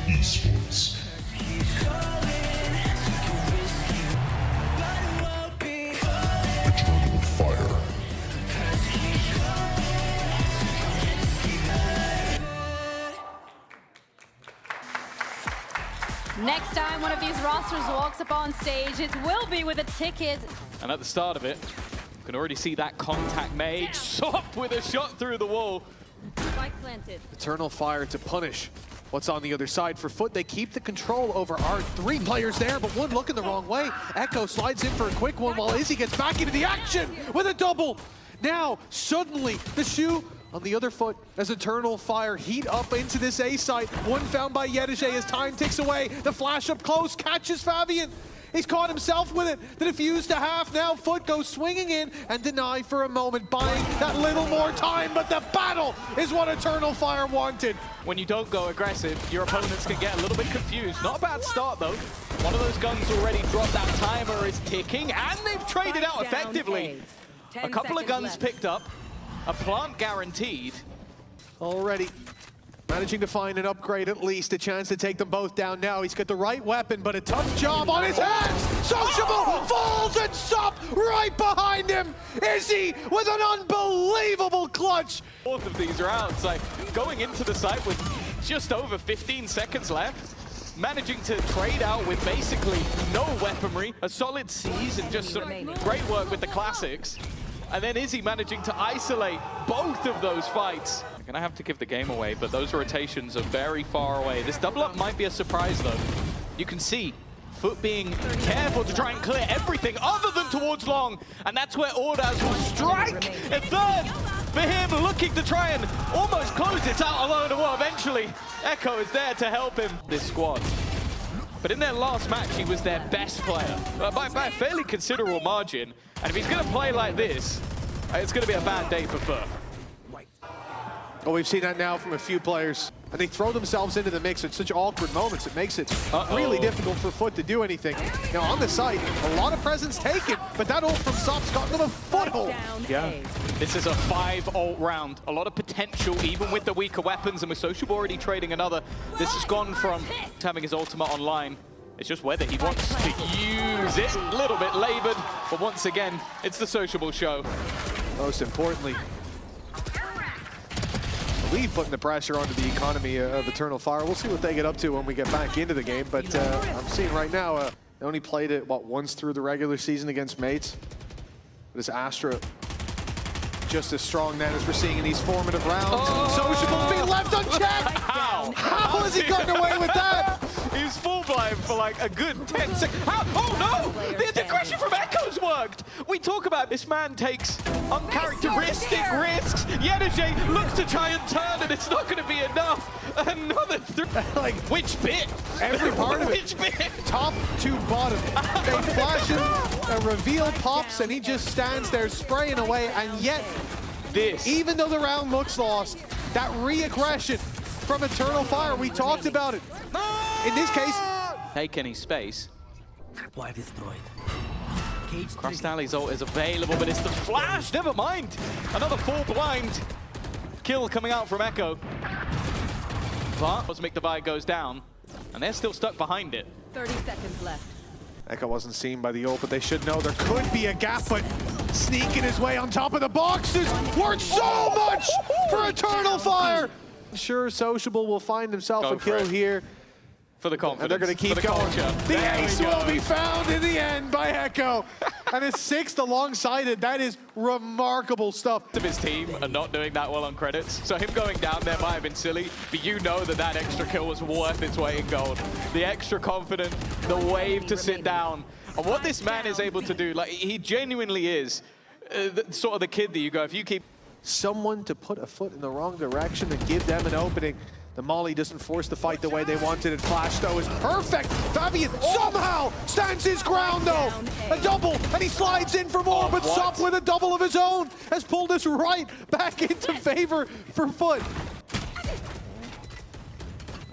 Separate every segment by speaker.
Speaker 1: Esports. Eternal fire.
Speaker 2: Next time one of these rosters walks up on stage, it will be with a ticket.
Speaker 3: And at the start of it, you can already see that contact made. Sop with a shot through the wall.
Speaker 2: Spike planted.
Speaker 4: Eternal fire to punish what's on the other side. For FUT, they keep the control over our 3 players there, but one looking the wrong way. Echo slides in for a quick one while Izzy gets back into the action with a double. Now, suddenly, the shoe on the other foot as Eternal fire heat up into this A site. One found by Yedije as time ticks away. The flash up close catches Fabian. He's caught himself with it. The defuse to half. Now FUT goes swinging in and deny for a moment, buying that little more time. But the battle is what Eternal fire wanted.
Speaker 3: When you don't go aggressive, your opponents can get a little bit confused. Not a bad start though. One of those guns already dropped. That timer is ticking, and they've traded out effectively. A couple of guns picked up. A plant guaranteed.
Speaker 4: Already managing to find an upgrade, at least a chance to take them both down now. He's got the right weapon, but a tough job on his hands. Sociable falls and Sup right behind him. Izzy with an unbelievable clutch.
Speaker 3: Both of these are out. It's like going into the site with just over 15 seconds left. Managing to trade out with basically no weaponry, a solid seize, and just some great work with the classics. And then Izzy managing to isolate both of those fights. I'm gonna have to give the game away, but those rotations are very far away. This double up might be a surprise though. You can see FUT being careful to try and clear everything other than towards long. And that's where Ordaz will strike a third for him, looking to try and almost close this out alone. Well, eventually Echo is there to help him. This squad. But in their last match, he was their best player by a fairly considerable margin. And if he's going to play like this, it's going to be a bad day for FUT.
Speaker 4: Well, we've seen that now from a few players. And they throw themselves into the mix at such awkward moments. It makes it really difficult for FUT to do anything. Now, on the site, a lot of presence taken, but that ult from Sop's got them a foothold.
Speaker 3: Yeah, this is a 5 ult round. A lot of potential, even with the weaker weapons, and with Sociable already trading another. This has gone from having his ultimate online. It's just whether he wants to use it. A little bit labored, but once again, it's the Sociable show.
Speaker 4: Most importantly, leave putting the pressure onto the economy of Eternal fire. We'll see what they get up to when we get back into the game, but I'm seeing right now, they only played it, once through the regular season against mates. But it's Astra just as strong then as we're seeing in these formative rounds. Sociable's being left unchecked! How has he gotten away with that?
Speaker 3: He's full blind for like a good 10 seconds. Oh no! The aggression from Echo's worked! We talk about this man takes uncharacteristic risks. Yedije looks to try and turn, and it's not going to be enough. Another
Speaker 4: like,
Speaker 3: which bit?
Speaker 4: Every part of it.
Speaker 3: Which bit?
Speaker 4: Top to bottom. They flash him, a reveal pops, and he just stands there spraying away, and yet, even though the round looks lost, that re-aggression from Eternal fire, we talked about it. In this case,
Speaker 3: take any space.
Speaker 5: Why destroyed?
Speaker 3: Cross Alley's ult is available, but it's the flash. Never mind. Another full blind kill coming out from Echo. But Cosmic Divide goes down, and they're still stuck behind it.
Speaker 2: 30 seconds left.
Speaker 4: Echo wasn't seen by the ult, but they should know there could be a gap, but sneaking his way on top of the boxes worth so much for Eternal fire. Sure, Sociable will find himself a kill here.
Speaker 3: For the confidence.
Speaker 4: And they're going to keep going. The ace will be found in the end by Echo. And a 6th alongside it. That is remarkable stuff.
Speaker 3: Of his team are not doing that well on credits. So him going down there might have been silly, but you know that that extra kill was worth its weight in gold. The extra confident, the wave to sit down. And what this man is able to do, like he genuinely is sort of the kid that you go, if you keep...
Speaker 4: Someone to put a foot in the wrong direction and give them an opening. The Molly doesn't force the fight the way they wanted it. Flash, though, is perfect. Fabian somehow stands his ground, though. A double, and he slides in for more, but Sup with a double of his own has pulled us right back into favor for FUT.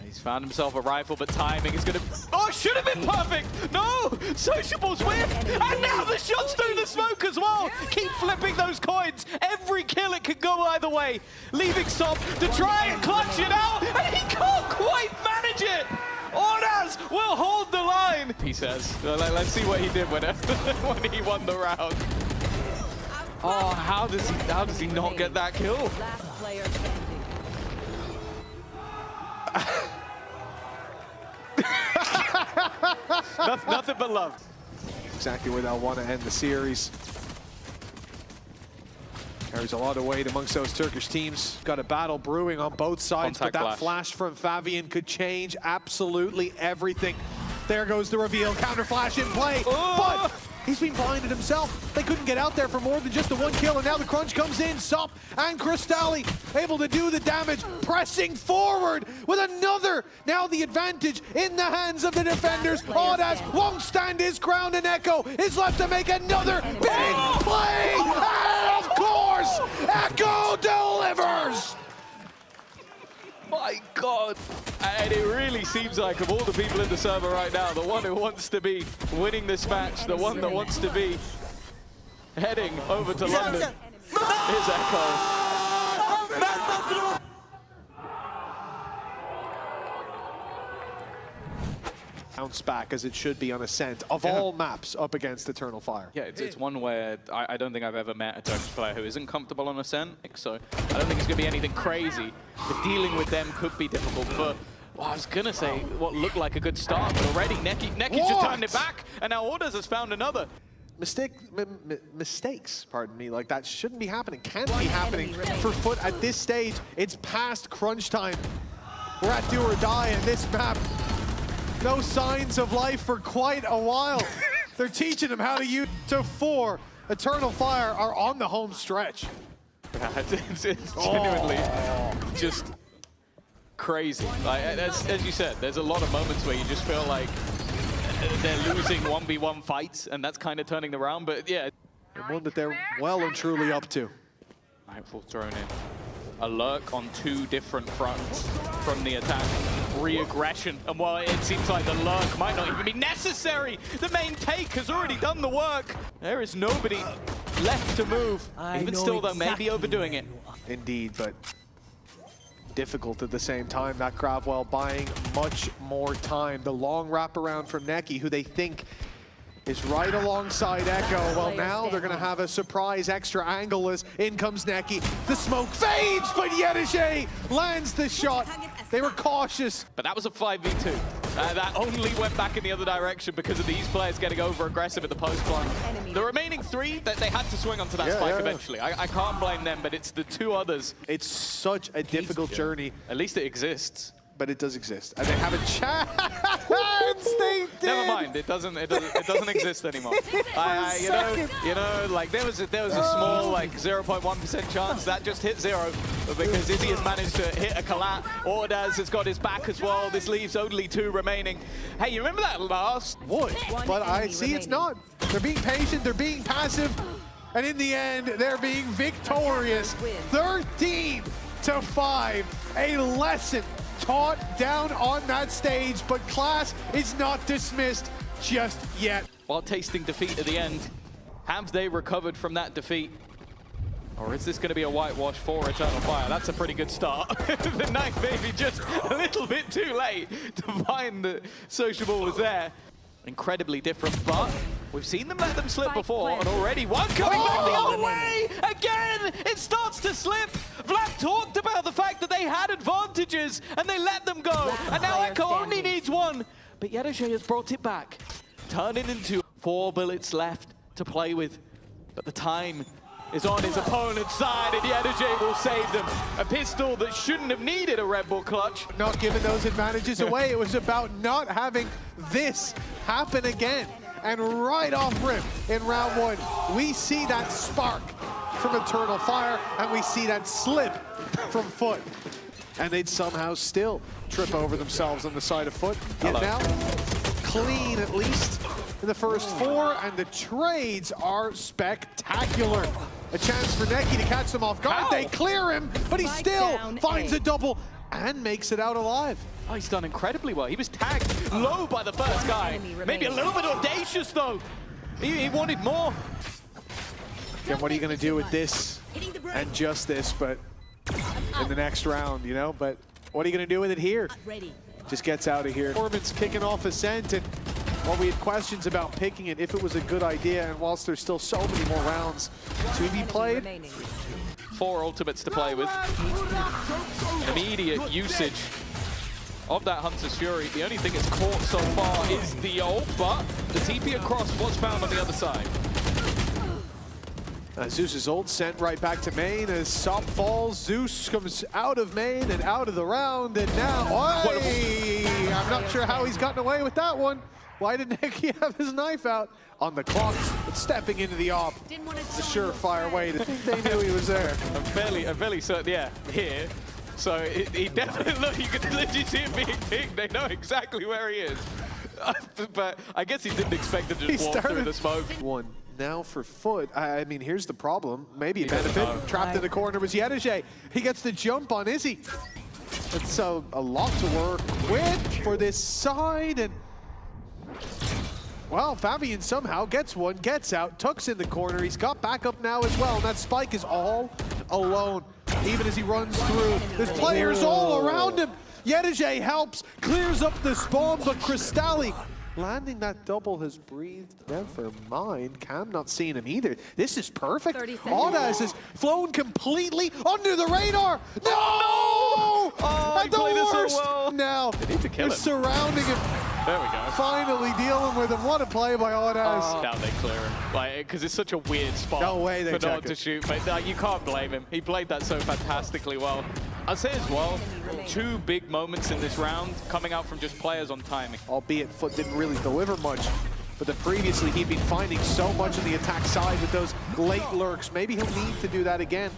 Speaker 3: He's found himself a rifle, but timing is going to... Oh, Oh, should have been perfect. No, Sociable's whip. And now the shots through the smoke as well. Keep flipping those coins. Every kill, it could go either way. Leaving Sop to try and clutch it out. And he can't quite manage it. Ordaz will hold the line. He says, let's see what he did when he won the round. Oh, how does he not get that kill?
Speaker 1: Last player standing.
Speaker 3: Nothing but love.
Speaker 4: Exactly where they'll want to end the series. Carries a lot of weight amongst those Turkish teams. Got a battle brewing on both sides,
Speaker 3: Contact
Speaker 4: but that flash from Fabian could change absolutely everything. There goes the reveal, counter flash in play, but he's been blinded himself. They couldn't get out there for more than just the one kill, and now the crunch comes in. Sop and Cristalli able to do the damage, pressing forward with another. Now the advantage in the hands of the defenders. Ordaz won't stand his ground, and Echo is left to make another big play. And of course, Echo delivers.
Speaker 3: My God. And it really seems like of all the people in the server right now, the one who wants to be winning this match, the one that wants to be heading over to London is Echo.
Speaker 4: Bounce back as it should be on Ascent of all maps up against Eternal Fire.
Speaker 3: Yeah, it's one where I don't think I've ever met a Turkish player who isn't comfortable on Ascent, so I don't think it's going to be anything crazy. But dealing with them could be difficult. But well, I was going to say what looked like a good start, but already Neki's just turned it back, and now Ordaz has found another.
Speaker 4: Mistakes, pardon me, like that shouldn't be happening, can't be happening for FUT at this stage. It's past crunch time. We're at do or die in this map. No signs of life for quite a while. They're teaching them how to use to 4. Eternal Fire are on the home stretch.
Speaker 3: It's genuinely just crazy. Like, as you said, there's a lot of moments where you just feel like they're losing 1v1 fights, and that's kind of turning the round. But yeah,
Speaker 4: And one that they're well and truly up to.
Speaker 3: Nightfall thrown in. A lurk on 2 different fronts from the attack. Re-aggression, and while it seems like the lurk might not even be necessary, the main take has already done the work. There is nobody left to move. Even still, though, maybe overdoing it.
Speaker 4: Indeed, but difficult at the same time. That Gravwell buying much more time. The long wraparound from Neki, who they think is right alongside Echo. Well, now they're going to have a surprise extra angle as in comes Neki. The smoke fades, but Yedishe lands the shot. They were cautious.
Speaker 3: But that was a 5v2. That only went back in the other direction because of these players getting over-aggressive at the post plant. The remaining 3, they had to swing onto that spike eventually. I can't blame them, but it's the 2 others.
Speaker 4: It's such a difficult journey.
Speaker 3: At least it exists.
Speaker 4: But it does exist, and they have a chance. They did.
Speaker 3: Never mind, it doesn't exist anymore. You know, like there was a small like 0.1% chance that just hit 0 because Izzy has managed to hit a collat. Ordaz has got his back as well. This leaves only 2 remaining. Hey, you remember that last?
Speaker 4: Would, but I see it's not. They're being patient. They're being passive, and in the end, they're being victorious. 13-5. A lesson taught down on that stage, but class is not dismissed just yet.
Speaker 3: While tasting defeat at the end, have they recovered from that defeat? Or is this going to be a whitewash for Eternal Fire? That's a pretty good start. The knife maybe just a little bit too late to find that Sociable was there. Incredibly different, but we've seen them let them slip before, and already one coming back the other way! Again, it starts to slip! Vlad talked about the fact that they had advantages, and they let them go, and now Echo only needs 1. But Yedishe has brought it back, turning into 4 bullets left to play with. But the time is on his opponent's side, and Yedishe will save them. A pistol that shouldn't have needed a Red Bull clutch.
Speaker 4: Not giving those advantages away. It was about not having this happen again. And right off rip in round 1, we see that spark from Eternal Fire, and we see that slip from FUT. And they'd somehow still trip over themselves on the side of FUT. Yet now, clean at least in the first 4, and the trades are spectacular. A chance for Neki to catch them off guard. They clear him, but he still finds a double. and makes it out alive.
Speaker 3: Oh, he's done incredibly well. He was tagged low by the first guy. Maybe a little bit audacious, though. He wanted more.
Speaker 4: Again, what are you going to do with this and just this, but in the next round, you know? But what are you going to do with it here? Just gets out of here. Performance kicking off Ascent, and well, we had questions about picking it if it was a good idea, and whilst there's still so many more rounds to be played.
Speaker 3: 4 ultimates to play with. Immediate usage of that Hunter's Fury. The only thing it's caught so far is the ult, but the TP across was found on the other side.
Speaker 4: Zeus's ult sent right back to main as Sop falls. Zeus comes out of main and out of the round, and now, I'm not sure how he's gotten away with that one. Why didn't Neki have his knife out? On the clock, but stepping into the op. It's a surefire way. They knew he was there.
Speaker 3: I'm fairly certain, yeah, here. So he definitely, look, you can literally see him being picked. They know exactly where he is. But I guess he didn't expect to just walk through the smoke.
Speaker 4: One. Now for FUT, I mean, here's the problem. Maybe a benefit. Trapped in the corner was Yedege. He gets the jump on Izzy. It's a lot to work with for this side. And well, Fabian somehow gets one, gets out, Tuck's in the corner. He's got backup now as well. And that Spike is all alone, even as he runs through. There's players all around him. Yedege helps, clears up the spawn, but Crystalli landing that double has breathed. Never mind. Cam not seeing him either. This is perfect. Audaz has flown completely under the radar. No!
Speaker 3: Oh,
Speaker 4: At the worst.
Speaker 3: So well.
Speaker 4: Now they're surrounding him.
Speaker 3: There we go.
Speaker 4: Finally dealing with him. What a play by Audaz.
Speaker 3: Now they clear him. Like, because it's such a weird spot
Speaker 4: No way they
Speaker 3: for not to shoot. But you can't blame him. He played that so fantastically well. I'd say as well, 2 big moments in this round coming out from just players on timing.
Speaker 4: Albeit FUT didn't really deliver much, but then previously he'd been finding so much on the attack side with those late lurks. Maybe he'll need to do that again.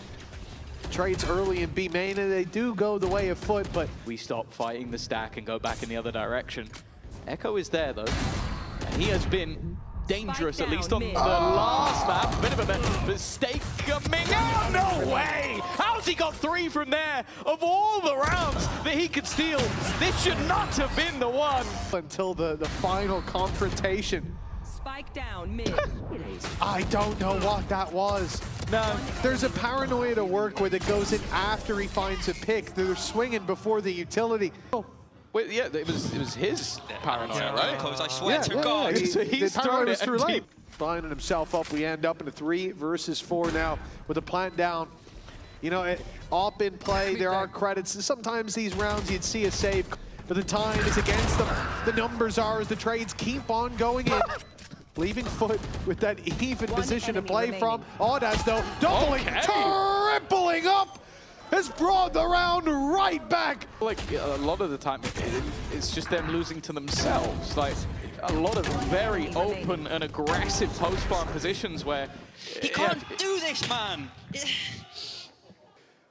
Speaker 4: Trades early in B main, and they do go the way of FUT, but
Speaker 3: we stop fighting the stack and go back in the other direction. Echo is there though, and he has been dangerous, at least on the last map. A bit of a mistake coming out. No way! How's he got 3 from there? Of all the rounds that he could steal, this should not have been the one.
Speaker 4: Until the final confrontation.
Speaker 1: Spike down mid.
Speaker 4: I don't know what that was.
Speaker 3: No.
Speaker 4: There's a paranoia to work with. It goes in after he finds a pick. They're swinging before the utility. Oh.
Speaker 3: Wait, yeah, it was his paranoia, right?
Speaker 5: I swear to God.
Speaker 3: So he's thrown it
Speaker 4: too late. Lining himself up, we end up in a 3 versus 4 now with a plant down. You know, op in play, there are credits. Sometimes these rounds you'd see a save, but the time is against them. The numbers are as the trades keep on going in. Leaving FUT with that even position to play from. Audaz though, doubling, tripling up, has brought the round right back.
Speaker 3: Like a lot of the time, it's just them losing to themselves. Like a lot of very open and aggressive post-farm positions where
Speaker 5: he can't do this, man.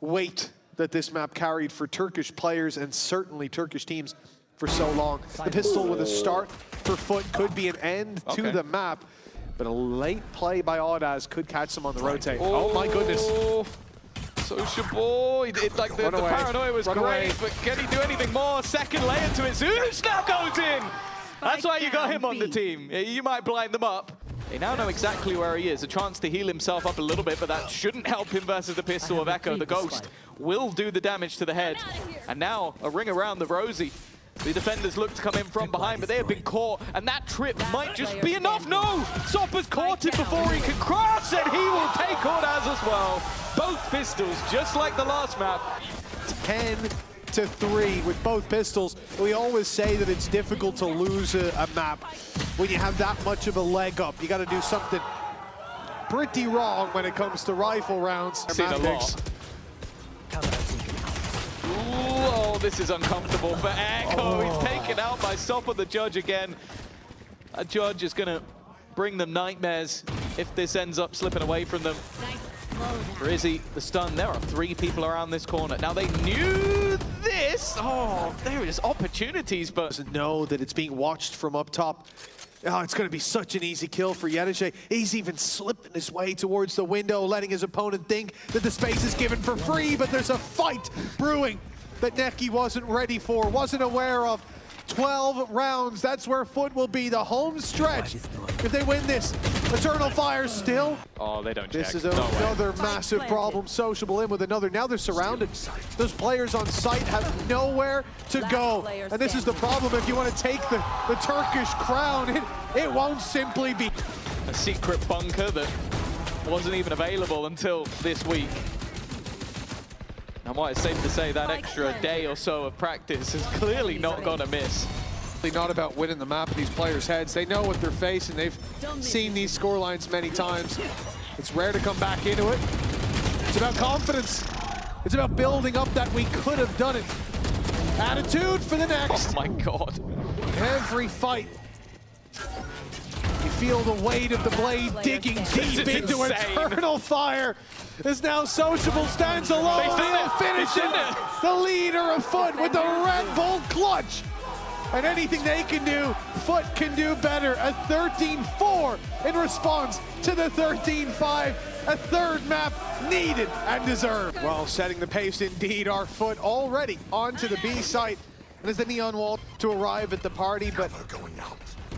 Speaker 4: Weight that this map carried for Turkish players and certainly Turkish teams for so long. The pistol with a start for FUT could be an end to the map, but a late play by Audaz could catch them on the rotate. Oh my goodness.
Speaker 3: Sociable. Like the paranoia was great, but can he do anything more? Second layer to it. Zeus now goes in. That's why you got him on the team. You might blind them up. They now know exactly where he is. A chance to heal himself up a little bit, but that shouldn't help him versus the pistol of Echo. The Ghost will do the damage to the head. And now a ring around the Rosie. The defenders look to come in from behind, but they have been caught, and that trip might just be enough. No! Sopper's caught him before he can cross, and he will take Audaz as well. Both pistols, just like the last map.
Speaker 4: 10-3 with both pistols. We always say that it's difficult to lose a map when you have that much of a leg up. You got to do something pretty wrong when it comes to rifle rounds.
Speaker 3: Seen a lot. Oh, this is uncomfortable for Echo. He's taken out by Sopper, the judge again. A judge is going to bring them nightmares if this ends up slipping away from them. For Izzy, the stun, there are 3 people around this corner. Now they knew this. Oh, there is opportunities, but
Speaker 4: doesn't know that it's being watched from up top. Oh, it's going to be such an easy kill for Yedege. He's even slipping his way towards the window, letting his opponent think that the space is given for free, but there's a fight brewing that Neki wasn't ready for, wasn't aware of. 12 rounds, that's where FUT will be, the home stretch. If they win this, Eternal Fire still.
Speaker 3: Oh, they don't check.
Speaker 4: This is another massive problem. Sociable in with another. Now they're surrounded. Those players on site have nowhere to go. And this is the problem if you want to take the Turkish crown. It won't simply be.
Speaker 3: A secret bunker that wasn't even available until this week. And what it's safe to say, that extra day or so of practice is clearly not gonna miss.
Speaker 4: Not about winning the map in these players' heads. They know what they're facing. They've seen these scorelines many times. It's rare to come back into it. It's about confidence. It's about building up that we could have done it. Attitude for the next.
Speaker 3: Oh my God.
Speaker 4: Every fight. You feel the weight of the blade digging deep into Eternal Fire. As now Sociable stands alone. They'll finish it. The leader of FUT with the Red Bull clutch. And anything they can do, FUT can do better. A 13-4 in response to the 13-5. A third map needed and deserved. Well, setting the pace indeed, our FUT already onto the B site. And as the Neon Wall to arrive at the party, but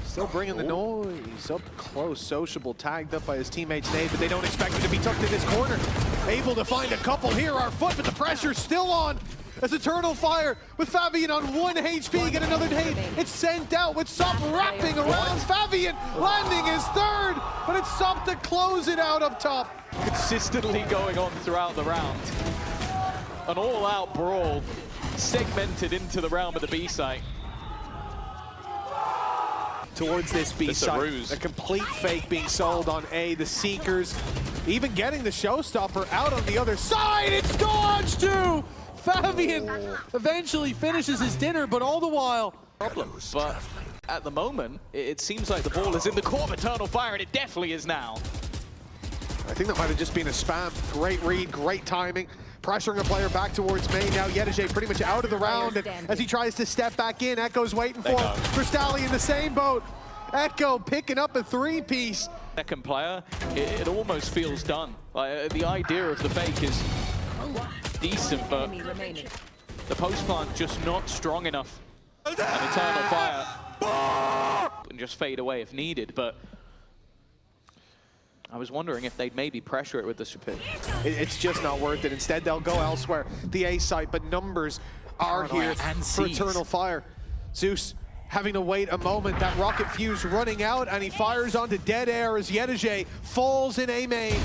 Speaker 4: still bringing the noise up close. Sociable tagged up by his teammates Nade, but they don't expect him to be tucked in this corner. Able to find a couple here, our FUT, but the pressure's still on. As Eternal Fire with Fabian on 1 HP, get another nade. It's sent out with Sup wrapping around Fabian, landing his third, but it's Sup to close it out up top.
Speaker 3: Consistently going on throughout the round. An all-out brawl segmented into the realm of the B site.
Speaker 4: Towards this B site, a complete fake being sold on A, the Seekers, even getting the Showstopper out on the other side. It's dodged too! Fabian eventually finishes his dinner, but all the while...
Speaker 3: But at the moment, it seems like the ball is in the court of Eternal Fire, and it definitely is now.
Speaker 4: I think that might have just been a spam. Great read, great timing. Pressuring a player back towards main. Now Yedige pretty much out of the round, and as he tries to step back in, Echo's waiting for him. Crystalli in the same boat. Echo picking up a three-piece.
Speaker 3: Second player, it almost feels done. The idea of the fake is decent, but the post plant just not strong enough. And Eternal Fire and just fade away if needed, but I was wondering if they'd maybe pressure it with the Super.
Speaker 4: It's just not worth it. Instead, they'll go elsewhere. The A site, but numbers are here for Eternal Fire. Zeus having to wait a moment. That rocket fuse running out, and he fires onto dead air as Yedige falls in A main.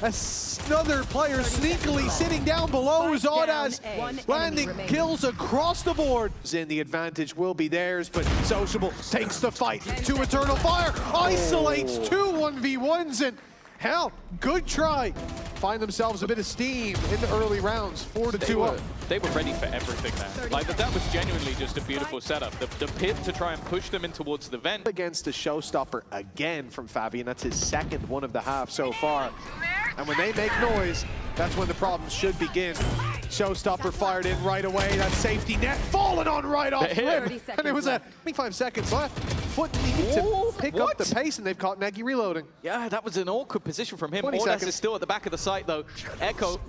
Speaker 4: Another player sneakily sitting down below Zodas, landing kills across the board. The advantage will be theirs, but Sociable takes the fight to Eternal Fire, isolates 2 1v1s, and hell, good try. Find themselves a bit of steam in the early rounds, 4-2 up.
Speaker 3: They were ready for everything there. Like, that was genuinely just a beautiful setup. The pit to try and push them in towards the vent.
Speaker 4: Against the Showstopper again from Fabian. That's his second one of the half so far. And when they make noise, that's when the problems should begin. Showstopper fired in right away. That safety net falling on right off rim. And it was 25 seconds left. FUT needed to pick up the pace, and they've caught Negi reloading.
Speaker 3: Yeah, that was an awkward position from him.
Speaker 4: 20
Speaker 3: Ordas
Speaker 4: seconds.
Speaker 3: is still at the back of the site, though. Echo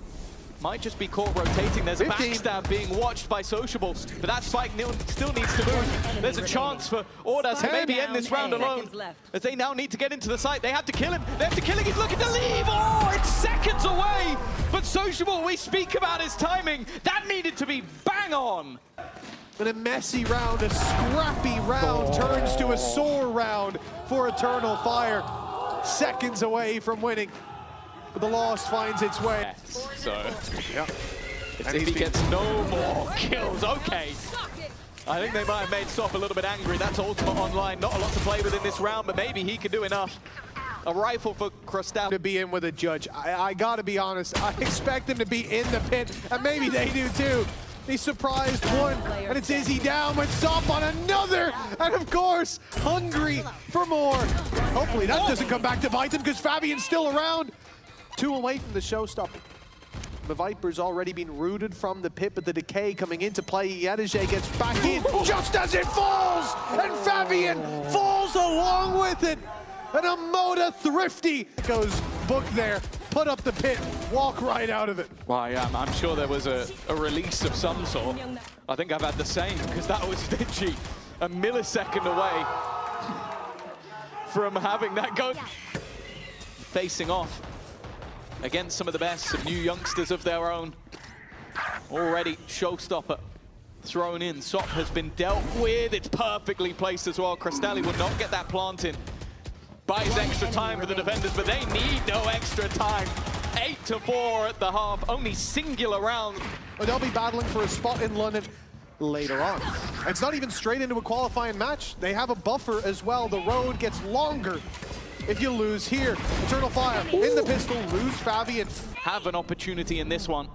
Speaker 3: might just be caught rotating. There's a
Speaker 4: 15.
Speaker 3: backstab being watched by Sociable, but that spike still needs to move. There's a chance for Ordas to maybe end this round alone, as they now need to get into the site. They have to kill him. They have to kill him. He's looking to leave. Oh, it's seconds away. But Sociable, we speak about his timing. That needed to be bang on.
Speaker 4: And a messy round, a scrappy round turns to a sore round for Eternal Fire. Seconds away from winning. But the loss finds its way.
Speaker 3: So,
Speaker 4: yeah.
Speaker 3: If he gets no more kills, okay. I think they might have made Stop a little bit angry. That's Ultimate Online. Not a lot to play with in this round, but maybe he can do enough. A rifle for Crystal
Speaker 4: to be in with a judge. I gotta be honest, I expect him to be in the pit, and maybe they do too. He surprised one, and it's Izzy down with Stop on another, and of course, hungry for more. Hopefully that doesn't come back to bite him, because Fabian's still around. 2 away from the Showstopper. The Viper's already been rooted from the pit, but the decay coming into play. Yedige gets back in just as it falls, and Fabian falls along with it. And a Moda Thrifty goes book there. put up the pit, walk right out of it.
Speaker 3: Well, yeah, I'm sure there was a release of some sort. I think I've had the same, because that was literally a millisecond away from having that go. Facing off against some of the best, some new youngsters of their own. Already showstopper thrown in. Sop has been dealt with. It's perfectly placed as well. Cristalli will not get that plant in. Buys extra time for the defenders, but they need no extra time. 8-4 at the half, only singular round.
Speaker 4: Well, they'll be battling for a spot in London later on. It's not even straight into a qualifying match. They have a buffer as well. The road gets longer if you lose here. Eternal Fire in the pistol, lose Fabian.
Speaker 3: Have an opportunity in this one.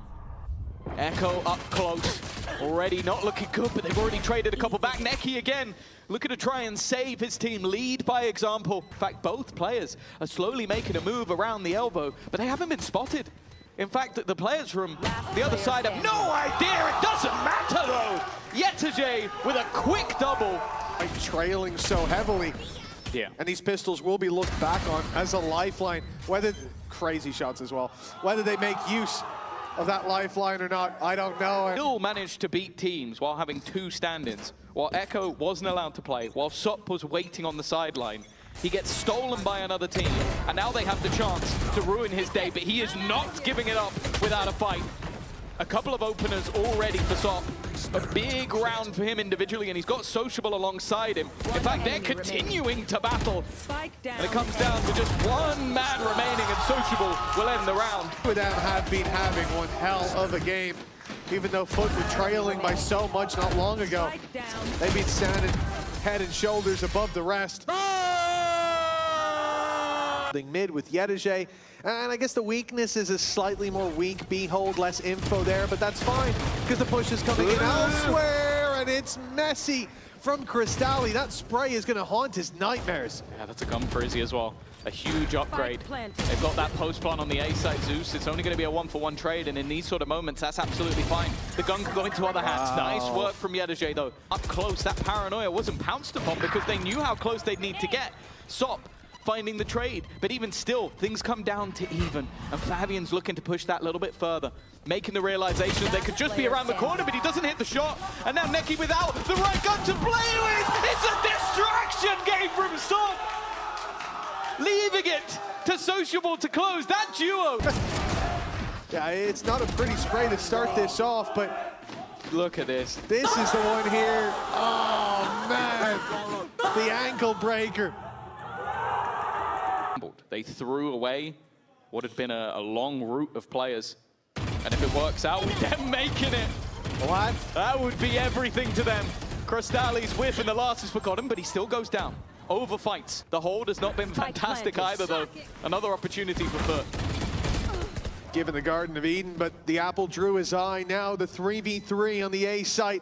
Speaker 3: Echo up close. Already not looking good, but they've already traded a couple back. Neki again, looking to try and save his team, lead by example. In fact, both players are slowly making a move around the elbow, but they haven't been spotted. In fact, the players from the other side have no idea. It doesn't matter though. Yetajay with a quick double.
Speaker 4: Trailing so heavily.
Speaker 3: Yeah.
Speaker 4: And these pistols will be looked back on as a lifeline. Whether, crazy shots as well. Whether they make use of that lifeline or not, I don't know.
Speaker 3: Still managed to beat teams while having 2 stand-ins. While Echo wasn't allowed to play, while Sop was waiting on the sideline. He gets stolen by another team, and now they have the chance to ruin his day, but he is not giving it up without a fight. A couple of openers already for Sop. A big round for him individually, and he's got Sociable alongside him. In fact, they're continuing to battle. And it comes down to just one man remaining, and Sociable will end the round.
Speaker 4: Them have been having one hell of a game. Even though FUT were trailing by so much not long ago, they've been standing head and shoulders above the rest. Mid with Yetajay, and I guess the weakness is a slightly more weak Behold, less info there, but that's fine because the push is coming in elsewhere, and it's messy from Cristalli. That spray is going to haunt his nightmares.
Speaker 3: Yeah, that's a gun for Izzy as well. A huge upgrade. They've got that post plant on the A side, Zeus. It's only going to be a 1-for-1 trade, and in these sort of moments, that's absolutely fine. The gun can go into other hands. Nice work from Yetajay, though. Up close, that paranoia wasn't pounced upon because they knew how close they'd need to get. Sop finding the trade, but even still, things come down to even, and Fabian's looking to push that a little bit further, making the realization they could just be around the corner, but he doesn't hit the shot, and now Neki without the right gun to play with. It's a distraction game from Sop, leaving it to Sociable to close that duo.
Speaker 4: Yeah, it's not a pretty spray to start this off, but
Speaker 3: look at this.
Speaker 4: This is the one here. Oh man, the ankle breaker.
Speaker 3: They threw away what had been a long route of players. And if it works out with them making it,
Speaker 4: what?
Speaker 3: That would be everything to them. Cristalli's whiff and the last is forgotten, but he still goes down. Over fights. The hold has not been fantastic either, though. Another opportunity for FUT.
Speaker 4: Given the Garden of Eden, but the apple drew his eye. Now the 3v3 on the A site.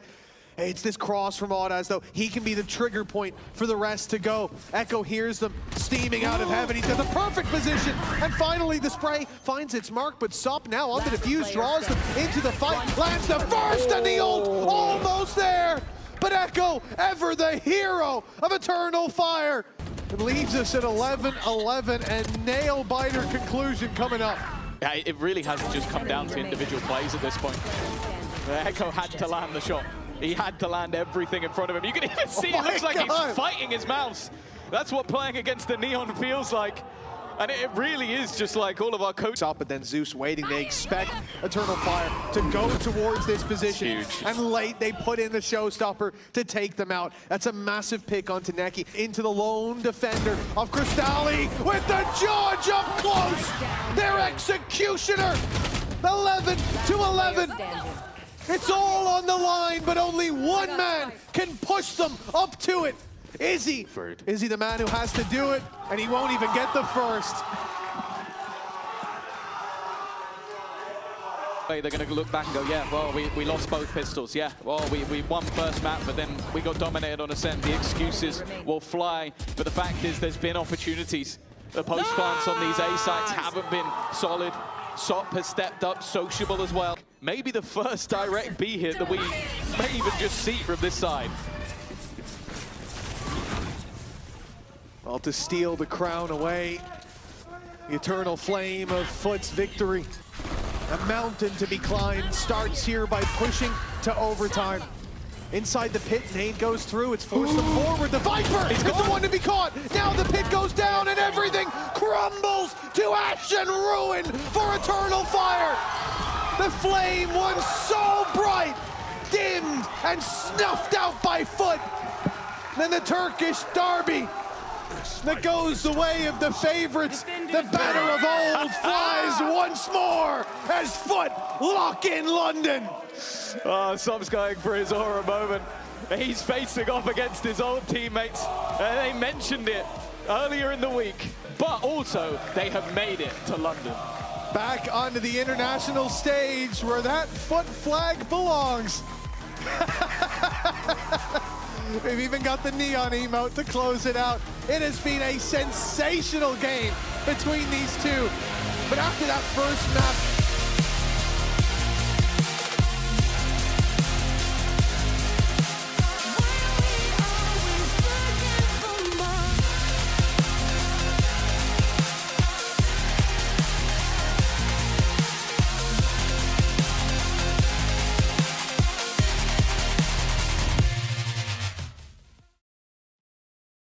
Speaker 4: It's this cross from Audaz, though. He can be the trigger point for the rest to go. Echo hears them steaming out of heaven. He's got the perfect position. And finally, the spray finds its mark, but Sop now on the defuse, draws them into the fight, lands the first, and the ult almost there. But Echo, ever the hero of Eternal Fire, and leaves us at 11-11, and nail-biter conclusion coming up.
Speaker 3: Yeah, it really hasn't just come down to individual plays at this point. Echo had to land the shot. He had to land everything in front of him. You can even see it looks like he's fighting his mouse. That's what playing against the Neon feels like. And it really is just like all of our coaches.
Speaker 4: But then Zeus waiting. They expect Eternal Fire to go towards this position. And late, they put in the showstopper to take them out. That's a massive pick onto Neki. Into the lone defender of Cristalli with the George up close. Their executioner. 11-11. It's all on the line, but only one man can push them up to it. Izzy. Izzy the man who has to do it, and he won't even get the first.
Speaker 3: They're going to look back and go, yeah, well, we lost both pistols. Yeah, well, we won first map, but then we got dominated on Ascent. The excuses will fly, but the fact is there's been opportunities. The post plants on these A sites haven't been solid. Sop has stepped up, Sociable as well. Maybe the first direct B hit that we may even just see from this side.
Speaker 4: Well, to steal the crown away, The eternal flame of FUT's victory. A mountain to be climbed starts here by pushing to overtime. Inside the pit, Nade goes through, it's forced them forward. The Viper is the one to be caught. Now the pit goes down and everything crumbles to ash and ruin for Eternal Fire. The flame once so bright, dimmed and snuffed out by FUT. Then the Turkish derby that goes the way of the favorites. The banner of old flies once more as FUT lock in London.
Speaker 3: Sub's going for his aura moment. He's facing off against his old teammates. They mentioned it earlier in the week, but also they have made it to London.
Speaker 4: Back onto the international stage where that FUT flag belongs. We've even got the neon emote to close it out. It has been a sensational game between these two. But after that first map,